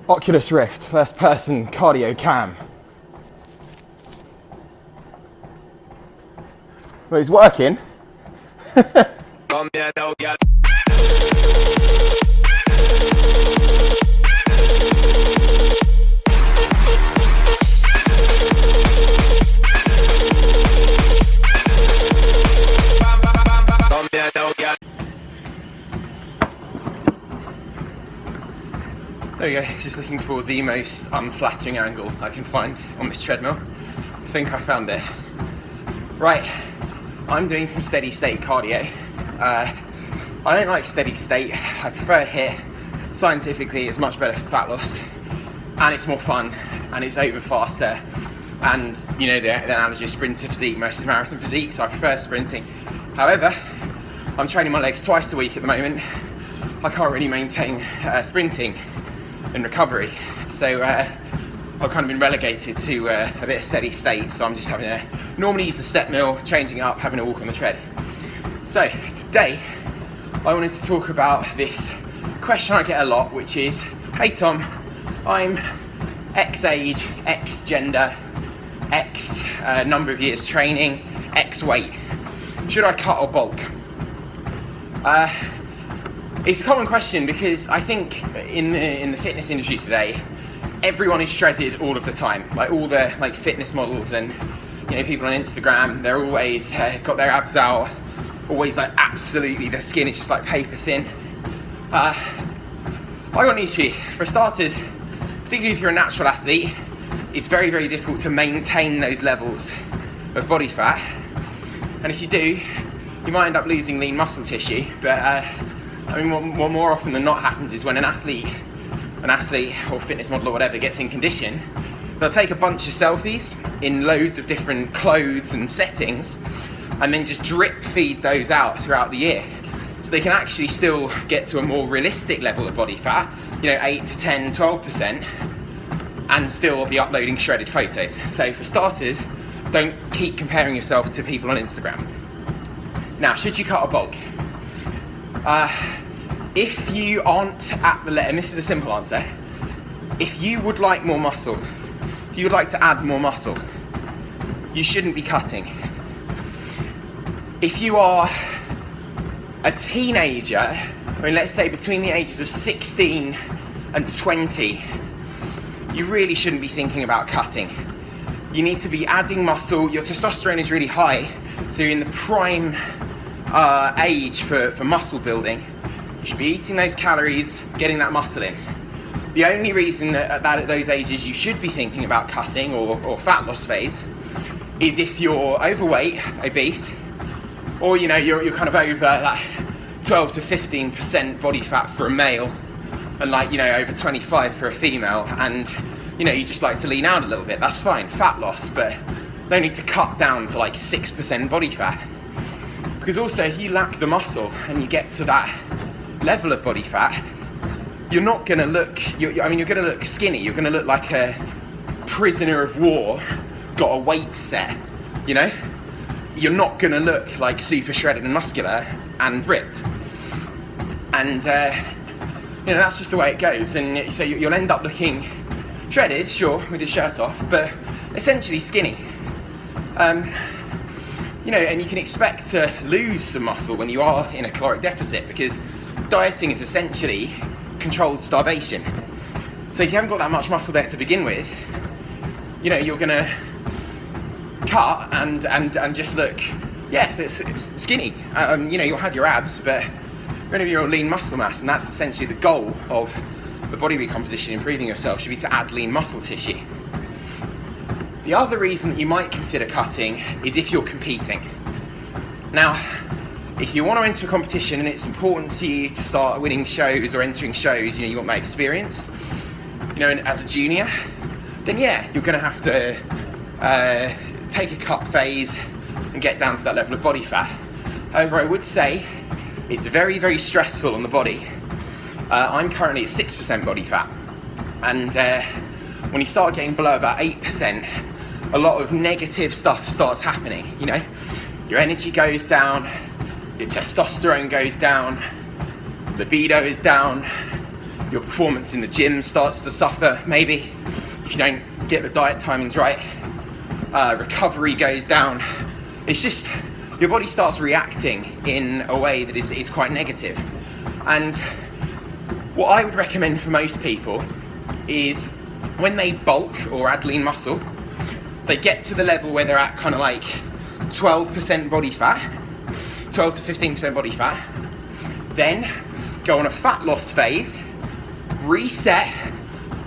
Oculus Rift, first person cardio cam. Well, it's working. There we go, just looking for the most unflattering angle I can find on this treadmill. I think I found it. Right, I'm doing some steady state cardio. I don't like steady state, I prefer HIIT. Scientifically it's much better for fat loss, and it's more fun, and it's over faster, and you know the analogy of sprinter physique versus marathon physique, so I prefer sprinting. However, I'm training my legs twice a week at the moment. I can't really maintain sprinting in recovery, so I've kind of been relegated to a bit of steady state, so I'm just having to normally use the step mill, changing it up, having a walk on the tread. So today I wanted to talk about this question I get a lot, which is, hey Tom, I'm X age, X gender, X number of years training, X weight, should I cut or bulk? It's a common question because I think in the fitness industry today, everyone is shredded all of the time. Like all the fitness models and people on Instagram, they're always got their abs out, always absolutely, their skin is just like paper thin. I got news for you. For starters, particularly if you're a natural athlete, it's very, very difficult to maintain those levels of body fat. And if you do, you might end up losing lean muscle tissue. But what more often than not happens is when an athlete or fitness model or whatever gets in condition, they'll take a bunch of selfies in loads of different clothes and settings, and then just drip feed those out throughout the year. So they can actually still get to a more realistic level of body fat, 8 to 10, 12%, and still be uploading shredded photos. So for starters, don't keep comparing yourself to people on Instagram. Now, should you cut or bulk? If you aren't at the level, and this is a simple answer, if you would like more muscle, if you would like to add more muscle, you shouldn't be cutting. If you are a teenager, let's say between the ages of 16 and 20, you really shouldn't be thinking about cutting. You need to be adding muscle. Your testosterone is really high, so you're in the prime age for muscle building. You should be eating those calories, getting that muscle in. The only reason that at those ages you should be thinking about cutting or fat loss phase is if you're overweight, obese, or you're kind of over 12 to 15% body fat for a male, and over 25 for a female, and you just like to lean out a little bit. That's fine, fat loss, but no need to cut down to 6% body fat. Because also, if you lack the muscle and you get to that level of body fat, you're not going to look, you're going to look skinny. You're going to look like a prisoner of war, got a weight set, You're not going to look like super shredded and muscular and ripped. And, that's just the way it goes. And so you'll end up looking shredded, sure, with your shirt off, but essentially skinny. And you can expect to lose some muscle when you are in a caloric deficit, because dieting is essentially controlled starvation. So if you haven't got that much muscle there to begin with, you're gonna cut and just look, yes, it's skinny. You'll have your abs, but you're gonna be your lean muscle mass, and that's essentially the goal of the body recomposition, improving yourself, should be to add lean muscle tissue. The other reason that you might consider cutting is if you're competing. Now, if you want to enter a competition and it's important to you to start winning shows or entering shows, you want that experience, and as a junior, then yeah, you're going to have to take a cut phase and get down to that level of body fat. However, I would say it's very, very stressful on the body. I'm currently at 6% body fat, and when you start getting below about 8%, a lot of negative stuff starts happening. Your energy goes down, your testosterone goes down, libido is down, Your performance in the gym starts to suffer, maybe, if you don't get the diet timings right. Recovery goes down. It's just, your body starts reacting in a way that is quite negative. And what I would recommend for most people is when they bulk or add lean muscle, they get to the level where they're at kind of like 12% body fat, 12 to 15% body fat, then go on a fat loss phase, reset,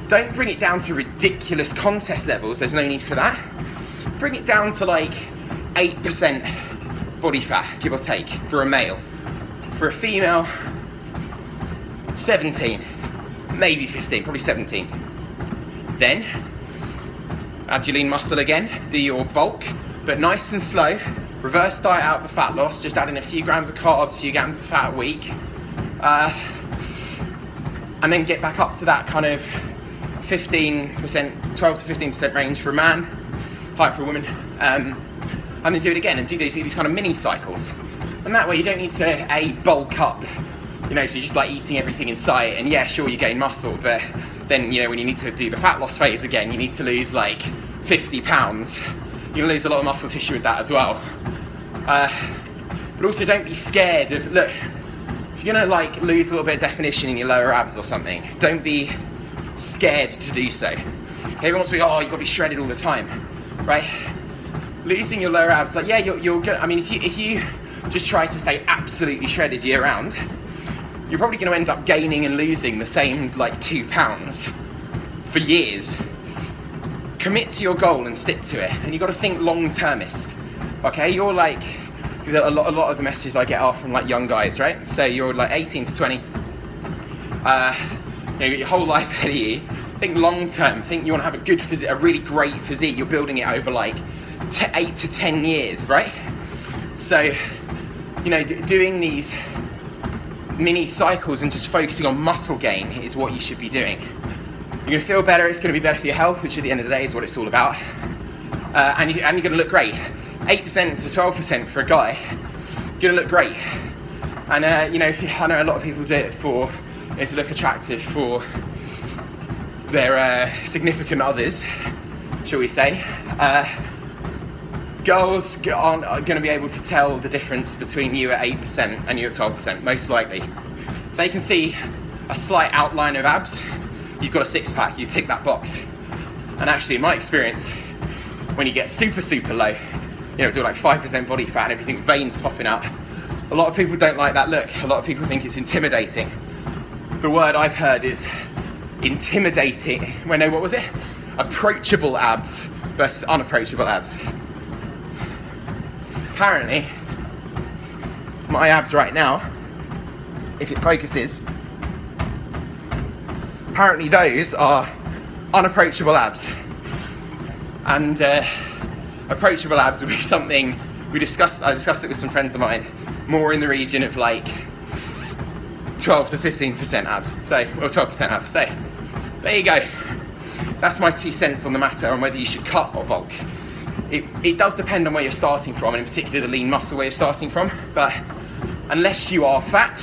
don't bring it down to ridiculous contest levels, there's no need for that. Bring it down to like 8% body fat, give or take, for a male. For a female, 17, maybe 15, probably 17. Then, add your lean muscle again, do your bulk, but nice and slow. Reverse diet out the fat loss, just adding a few grams of carbs, a few grams of fat a week. And then get back up to that kind of 15%, 12 to 15% range for a man, high for a woman. And then do it again and do these kind of mini cycles. And that way you don't need to bulk up, you know, so you're just like eating everything in sight, and yeah, sure, you gain muscle, but then, you know, when you need to do the fat loss phase again, you need to lose like 50 pounds. You're gonna lose a lot of muscle tissue with that as well. But also don't be scared of, look, if you're gonna like lose a little bit of definition in your lower abs or something, don't be scared to do so. Everyone wants to be, oh, you've got to be shredded all the time, right? Losing your lower abs, like, yeah, you're good. I mean, if you just try to stay absolutely shredded year round, you're probably going to end up gaining and losing the same like 2 pounds for years. Commit to your goal and stick to it, and you've got to think long-termist. Okay, you're like, because a lot of the messages I get are from like young guys, right? So you're like 18 to 20. You know, your whole life ahead of you. Think long-term. Think you want to have a good physique, a really great physique. You're building it over like 8 to 10 years, right? So, you know, doing these mini cycles and just focusing on muscle gain is what you should be doing. You're going to feel better, it's going to be better for your health, which at the end of the day is what it's all about. And you're going to look great. 8% to 12% for a guy, you're going to look great. And you know, I know a lot of people do it to look attractive for their significant others, shall we say. Girls aren't going to be able to tell the difference between you at 8% and you at 12%, most likely. If they can see a slight outline of abs, you've got a six-pack, you tick that box. And actually, in my experience, when you get super, super low, you know, to like 5% body fat and everything, veins popping out, a lot of people don't like that look. A lot of people think it's intimidating. The word I've heard is intimidating. What was it? Approachable abs versus unapproachable abs. Apparently, my abs right now, if it focuses, apparently those are unapproachable abs. And approachable abs would be something I discussed it with some friends of mine, more in the region of like 12 to 15% abs, or 12% abs, so there you go. That's my 2 cents on the matter on whether you should cut or bulk. It does depend on where you're starting from, and in particular the lean muscle where you're starting from, but unless you are fat,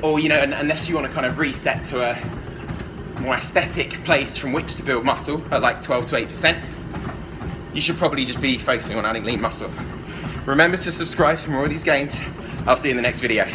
or you know, unless you want to kind of reset to a more aesthetic place from which to build muscle at like 12 to 8%, you should probably just be focusing on adding lean muscle. Remember to subscribe for more of these gains. I'll see you in the next video.